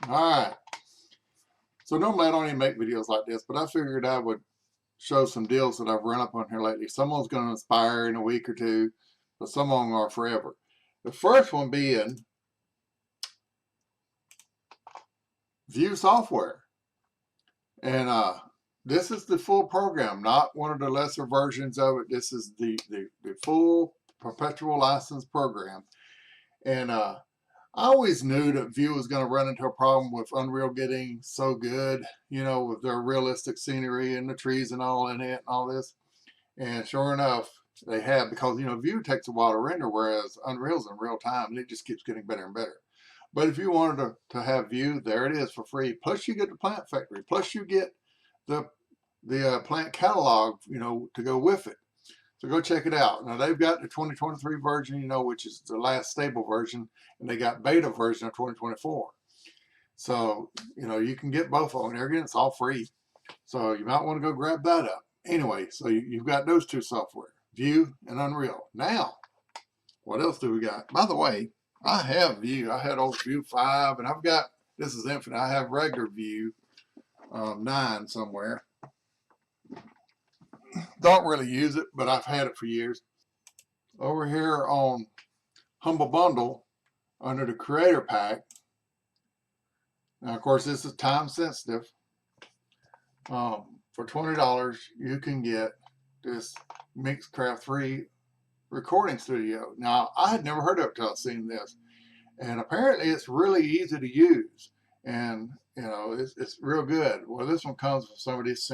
Alright, so normally I don't even make videos like this, but I figured I would show some deals that I've run up on here lately. Some of them's going to inspire in a week or two, but some of them are forever. The first one being View Software. And this is the full program, not one of the lesser versions of it. This is the full perpetual license program. And I always knew that View was going to run into a problem with Unreal getting so good, you know, with their realistic scenery and the trees and all in it and all this. And sure enough, they have, because, you know, View takes a while to render, whereas Unreal's in real time, and it just keeps getting better and better. But if you wanted to have View, there it is for free. Plus you get the Plant Factory. Plus you get the plant catalog, you know, to go with it. So go check it out. Now they've got the 2023 version, you know, which is the last stable version, and they got beta version of 2024. So, you know, you can get both of them. And again, it's all free. So you might want to go grab that up. Anyway, so you've got those two software, View and Unreal. Now, what else do we got? By the way, I have View. I had old View 5, and I've got, this is infinite, I have regular View 9 somewhere. Don't really use it, but I've had it for years. Over here on Humble Bundle, under the Creator Pack, now of course this is time sensitive, for $20 you can get this Mixcraft 3 recording studio. Now I had never heard of it until I've seen this, and apparently it's really easy to use, and you know it's real good. Well, this one comes with some of these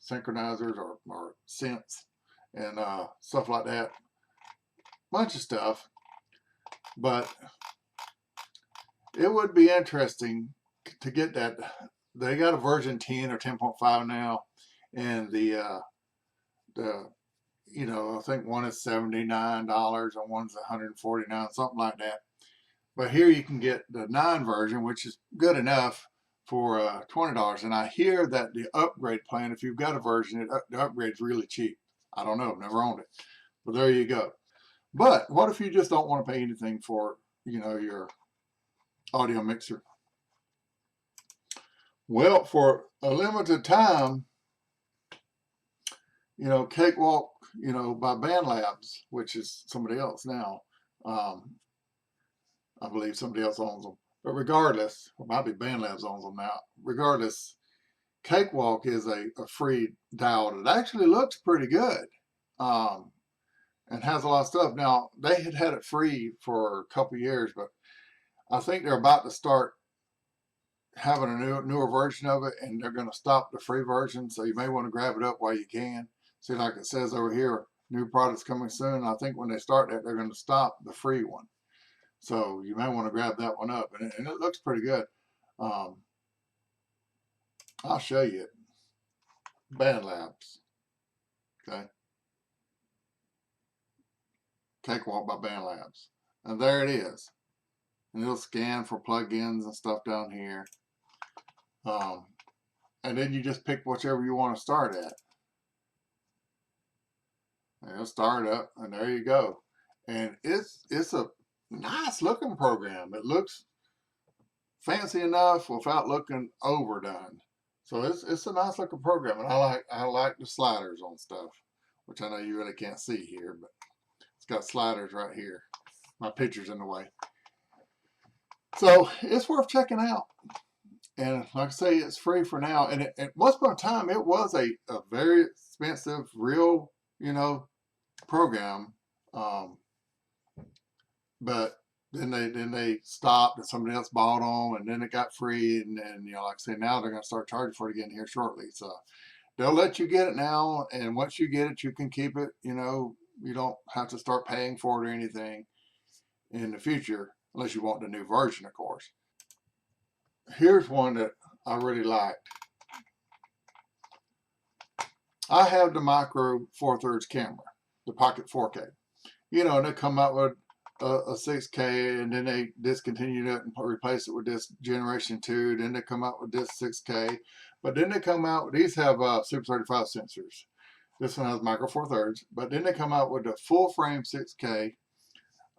synchronizers or synths and stuff like that, bunch of stuff. But it would be interesting to get that. They got a version 10 or 10.5 now, and the you know, I think one is $79 and one's $149, something like that. But here you can get the 9 version, which is good enough for $20. And I hear that the upgrade plan, if you've got a version, the upgrade's really cheap. I don't know, I've never owned it. But there you go. But what if you just don't want to pay anything for, you know, your audio mixer? Well, for a limited time, you know, Cakewalk, you know, by BandLabs, which is somebody else now. I believe somebody else owns them. But regardless, it might be BandLabs owns them now. Regardless, Cakewalk is a free DAW that actually looks pretty good, and has a lot of stuff. Now, they had it free for a couple years, but I think they're about to start having a newer version of it, and they're going to stop the free version, so you may want to grab it up while you can. See, like it says over here, new products coming soon. I think when they start that, they're going to stop the free one. So you may want to grab that one up, and it looks pretty good. I'll show you it. BandLabs. Okay. Cakewalk by BandLabs. And there it is. And it'll scan for plugins and stuff down here. And then you just pick whichever you want to start at. And it'll start up, and there you go. And it's a nice looking program. It looks fancy enough without looking overdone. So it's a nice looking program, and I like the sliders on stuff, which I know you really can't see here, but it's got sliders right here. My picture's in the way. So it's worth checking out. And like I say, it's free for now. And once upon a time, it was a very expensive, real, you know, program. But then they stopped, and somebody else bought them, and then it got free. And then, you know, like I say, now they're going to start charging for it again here shortly. So they'll let you get it now, and once you get it, you can keep it. You know, you don't have to start paying for it or anything in the future, unless you want the new version, of course. Here's one that I really liked. I have the Micro Four Thirds camera, the Pocket 4K. You know, and they come out with a 6K, and then they discontinued it and replaced it with this Generation 2. Then they come out with this 6K. But then they come out, these have Super 35 sensors. This one has Micro Four Thirds. But then they come out with the full frame 6K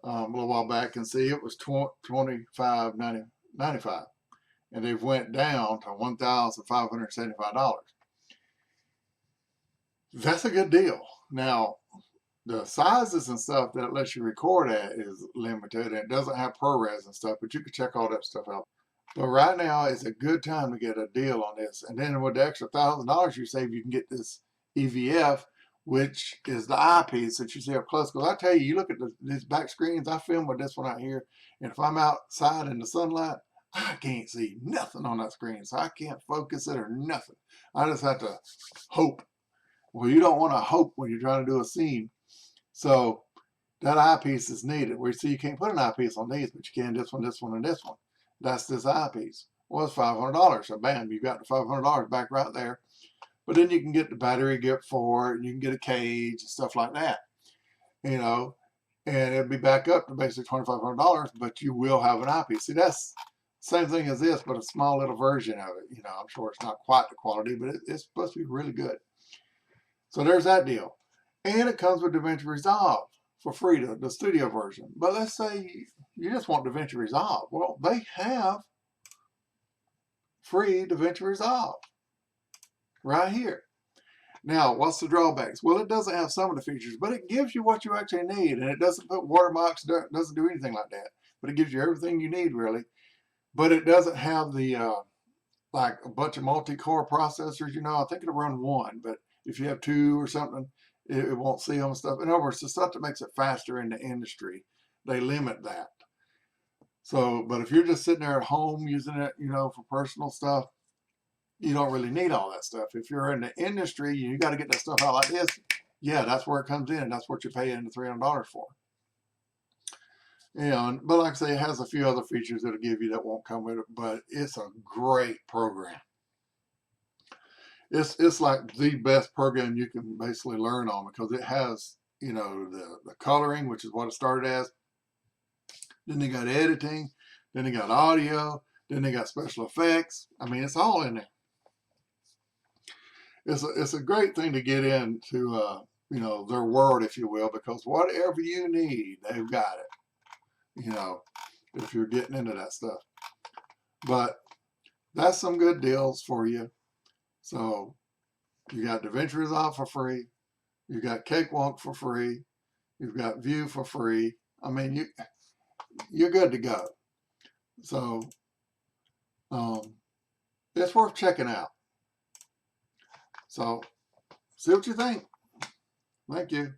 a little while back, and see, it was $25.95. and they've went down to $1,575. That's a good deal. Now, the sizes and stuff that it lets you record at is limited, and it doesn't have ProRes and stuff, but you can check all that stuff out. But right now is a good time to get a deal on this. And then with the extra $1,000 you save, you can get this EVF, which is the eyepiece that you see up close. Because I tell you, you look at these back screens, I film with this one out here, and if I'm outside in the sunlight, I can't see nothing on that screen. So I can't focus it or nothing. I just have to hope. Well, you don't want to hope when you're trying to do a scene. So that eyepiece is needed. Where you see you can't put an eyepiece on these, but you can this one, and this one. That's this eyepiece. Well, it's $500. So bam, you got the $500 back right there. But then you can get the battery gift for it, and you can get a cage and stuff like that. You know, and it'll be back up to basically $2,500, but you will have an eyepiece. See, that's the same thing as this, but a small little version of it. You know, I'm sure it's not quite the quality, but it's supposed to be really good. So there's that deal. And it comes with DaVinci Resolve for free, the studio version. But let's say you just want DaVinci Resolve. Well, they have free DaVinci Resolve right here. Now, what's the drawbacks? Well, it doesn't have some of the features, but it gives you what you actually need. And it doesn't put watermarks, doesn't do anything like that. But it gives you everything you need, really. But it doesn't have the, like a bunch of multi-core processors. You know, I think it'll run one, but if you have two or something, it won't see them and stuff. In other words, the stuff that makes it faster in the industry, they limit that. So, but if you're just sitting there at home using it, you know, for personal stuff, you don't really need all that stuff. If you're in the industry, you got to get that stuff out like this. Yeah, that's where it comes in. That's what you're paying the $300 for. You know, but like I say, it has a few other features that'll give you that won't come with it, but it's a great program. It's like the best program you can basically learn on, because it has, you know, the coloring, which is what it started as. Then they got editing, then they got audio, then they got special effects. I mean, it's all in there. It's a great thing to get into, you know, their world, if you will, because whatever you need, they've got it. You know, if you're getting into that stuff. But that's some good deals for you. So you got DaVinci Resolve for free. You got Cakewalk for free. You've got View for free. I mean, you're good to go. So it's worth checking out. So see what you think. Thank you.